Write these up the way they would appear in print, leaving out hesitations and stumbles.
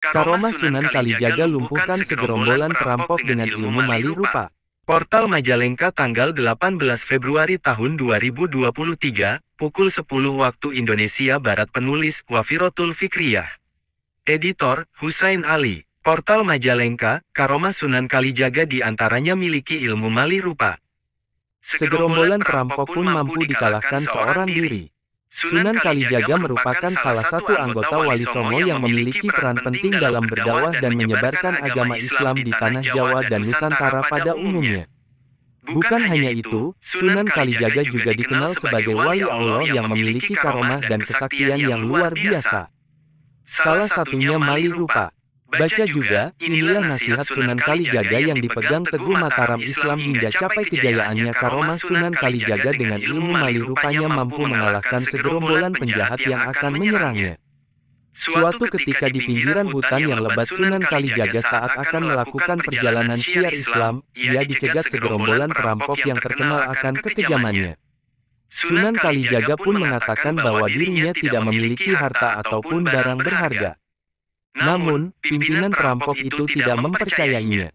Karomah Sunan Kalijaga lumpuhkan segerombolan perampok dengan ilmu mali rupa. Portal Majalengka tanggal 18 Februari tahun 2023, pukul 10 waktu Indonesia Barat. Penulis Wafirotul Fikriyah. Editor Husain Ali. Portal Majalengka, Karomah Sunan Kalijaga diantaranya miliki ilmu mali rupa. Segerombolan perampok pun mampu dikalahkan seorang diri. Sunan Kalijaga merupakan salah satu anggota Wali Songo yang memiliki peran penting dalam berdakwah dan menyebarkan agama Islam di Tanah Jawa dan Nusantara pada umumnya. Bukan hanya itu, Sunan Kalijaga juga dikenal sebagai wali Allah yang memiliki karomah dan kesaktian yang luar biasa. Salah satunya mali rupa. Baca juga, inilah nasihat Sunan Kalijaga yang dipegang teguh Mataram Islam hingga capai kejayaannya. Karomah Sunan Kalijaga dengan ilmu mali rupanya mampu mengalahkan segerombolan penjahat yang akan menyerangnya. Suatu ketika di pinggiran hutan yang lebat Sunan Kalijaga saat akan melakukan perjalanan syiar Islam, ia dicegat segerombolan perampok yang terkenal akan kekejamannya. Sunan Kalijaga pun mengatakan bahwa dirinya tidak memiliki harta ataupun barang berharga. Namun, pimpinan perampok itu tidak mempercayainya.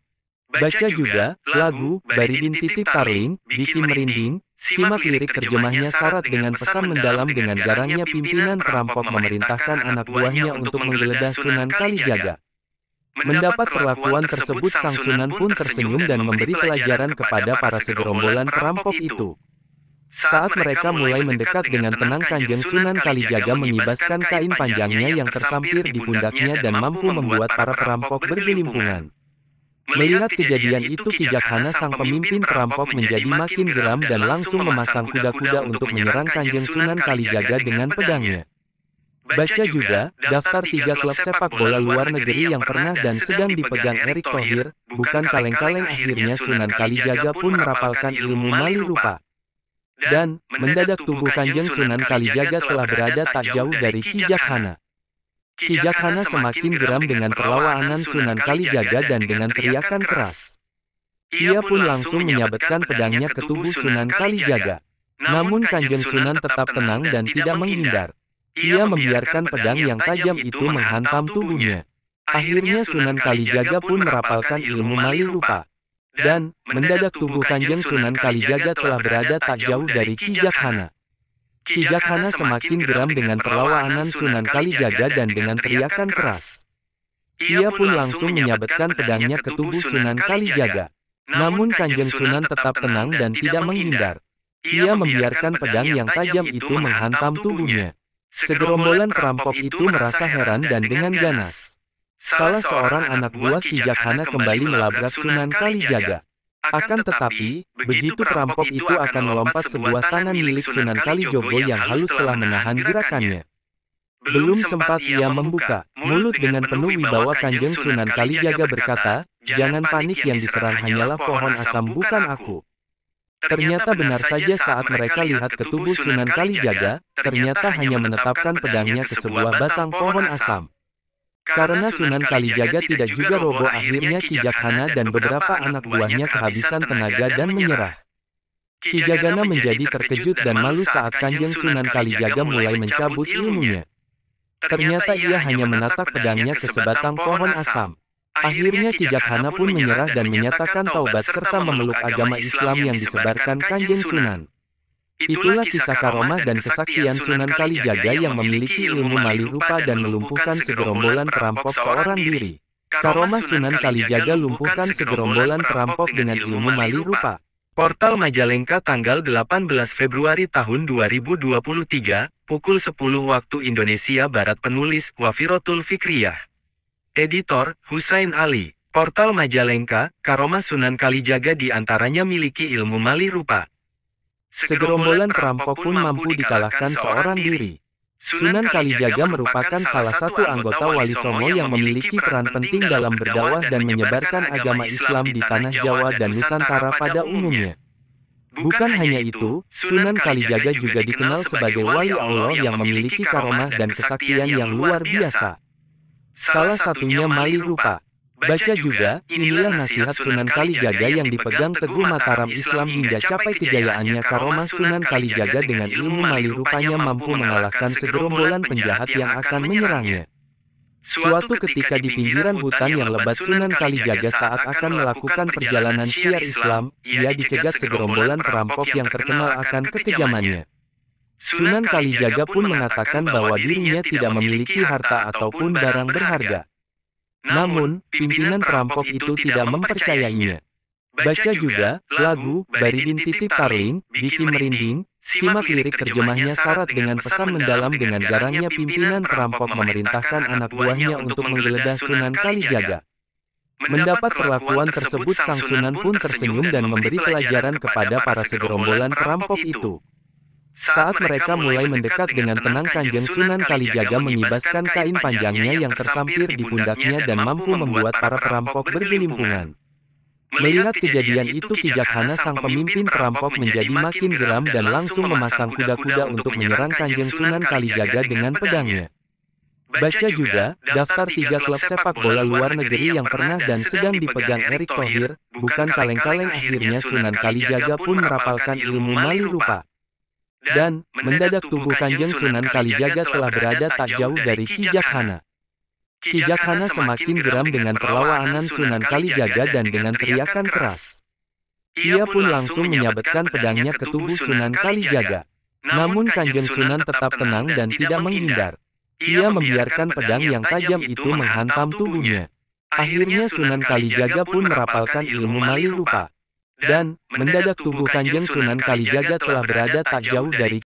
Baca juga, lagu, Baridin Titip Tarling, bikin merinding, simak lirik terjemahnya syarat dengan pesan mendalam. Dengan garangnya pimpinan perampok memerintahkan anak buahnya untuk menggeledah Sunan Kalijaga. Mendapat perlakuan tersebut sang Sunan pun tersenyum dan memberi pelajaran kepada para segerombolan perampok itu. Saat mereka mulai mendekat dengan tenang, Kanjeng Sunan Kalijaga mengibaskan kain panjangnya yang tersampir di pundaknya dan mampu membuat para perampok bergelimpungan. Melihat kejadian itu, Kijakhana sang pemimpin perampok menjadi makin geram dan langsung memasang kuda-kuda untuk menyerang Kanjeng Sunan Kalijaga dengan pedangnya. Baca juga, daftar 3 klub sepak bola luar negeri yang pernah dan sedang dipegang Erick Thohir, bukan kaleng-kaleng. Akhirnya Sunan Kalijaga pun merapalkan ilmu mali rupa. Dan, mendadak tubuh Kanjeng Sunan Kalijaga telah berada tak jauh dari Kijakhana. Kijakhana semakin geram dengan perlawanan Sunan Kalijaga dan dengan teriakan keras. Ia pun langsung menyabetkan pedangnya ke tubuh Sunan Kalijaga. Namun Kanjeng Sunan tetap tenang dan tidak menghindar. Ia membiarkan pedang yang tajam itu menghantam tubuhnya. Akhirnya Sunan Kalijaga pun merapalkan ilmu mali rupa. Dan, mendadak tubuh Kanjeng Sunan Kalijaga telah berada tak jauh dari Kijakhana. Kijakhana semakin geram dengan perlawanan Sunan Kalijaga dan dengan teriakan keras. Ia pun langsung menyabetkan pedangnya ke tubuh Sunan Kalijaga. Namun Kanjeng Sunan tetap tenang dan tidak menghindar. Ia membiarkan pedang yang tajam itu menghantam tubuhnya. Segerombolan perampok itu merasa heran dan dengan ganas. Salah seorang anak buah Kijakhana kembali melabrak Sunan Kalijaga. Akan tetapi, begitu perampok itu akan melompat, sebuah tangan milik Sunan Kalijogo yang halus telah menahan gerakannya. Belum sempat ia membuka mulut dengan penuh wibawa, Kanjeng Sunan Kalijaga berkata, "Jangan panik, yang diserang hanyalah pohon asam, bukan aku." Ternyata benar saja, saat mereka lihat ke tubuh Sunan Kalijaga, ternyata hanya menetapkan pedangnya ke sebuah batang pohon asam. Karena Sunan Kalijaga tidak juga roboh, akhirnya Kijakhana dan beberapa anak buahnya kehabisan tenaga dan menyerah. Kijakhana menjadi terkejut dan malu saat Kanjeng Sunan Kalijaga mulai mencabut ilmunya. Ternyata ia hanya menatap pedangnya ke sebatang pohon asam. Akhirnya Kijakhana pun menyerah dan menyatakan taubat serta memeluk agama Islam yang disebarkan Kanjeng Sunan. Itulah kisah karomah dan kesaktian Sunan Kalijaga yang memiliki ilmu mali rupa dan melumpuhkan segerombolan perampok seorang diri. Karomah Sunan Kalijaga lumpuhkan segerombolan perampok dengan ilmu mali rupa. Portal Majalengka tanggal 18 Februari tahun 2023, pukul 10 waktu Indonesia Barat. Penulis Wafirotul Fikriyah. Editor Husain Ali. Portal Majalengka, Karomah Sunan Kalijaga diantaranya miliki ilmu mali rupa. Segerombolan perampok pun mampu dikalahkan seorang diri. Sunan Kalijaga merupakan salah satu anggota Wali Songo yang memiliki peran penting dalam berdakwah dan menyebarkan agama Islam di Tanah Jawa dan Nusantara pada umumnya. Bukan hanya itu, Sunan Kalijaga juga dikenal sebagai wali Allah yang memiliki karomah dan kesaktian yang luar biasa. Salah satunya mali rupa. Baca juga, inilah nasihat Sunan Kalijaga yang dipegang teguh Mataram Islam hingga capai kejayaannya. Karomah Sunan Kalijaga dengan ilmu mali rupanya mampu mengalahkan segerombolan penjahat yang akan menyerangnya. Suatu ketika di pinggiran hutan yang lebat, Sunan Kalijaga saat akan melakukan perjalanan syiar Islam, ia dicegat segerombolan perampok yang terkenal akan kekejamannya. Sunan Kalijaga pun mengatakan bahwa dirinya tidak memiliki harta ataupun barang berharga. Namun, pimpinan perampok itu tidak mempercayainya. Baca juga lagu Baridin Titip Tarling, bikin merinding. Simak lirik terjemahnya syarat dengan pesan mendalam. Dengan garangnya pimpinan perampok memerintahkan anak buahnya untuk menggeledah Sunan Kalijaga. Mendapat perlakuan tersebut, sang Sunan pun tersenyum dan memberi pelajaran kepada para segerombolan perampok itu. Saat mereka mulai mendekat dengan tenang, Kanjeng Sunan Kalijaga mengibaskan kain panjangnya yang tersampir di pundaknya dan mampu membuat para perampok bergelimpungan. Melihat kejadian itu, Kijakhana sang pemimpin perampok menjadi makin geram dan langsung memasang kuda-kuda untuk menyerang Kanjeng Sunan Kalijaga dengan pedangnya. Baca juga daftar 3 klub sepak bola luar negeri yang pernah dan sedang dipegang Erick Thohir, bukan kaleng-kaleng. Akhirnya Sunan Kalijaga pun merapalkan ilmu mali rupa. Dan, mendadak tubuh Kanjeng Sunan Kalijaga telah berada tak jauh dari Kijakhana. Kijakhana semakin geram dengan perlawanan Sunan Kalijaga dan dengan teriakan keras. Ia pun langsung menyabetkan pedangnya ke tubuh Sunan Kalijaga. Namun Kanjeng Sunan tetap tenang dan tidak menghindar. Ia membiarkan pedang yang tajam itu menghantam tubuhnya. Akhirnya Sunan Kalijaga pun merapalkan ilmu mali rupa. Dan, mendadak tubuh Kanjeng Sunan Kalijaga telah berada tak jauh dari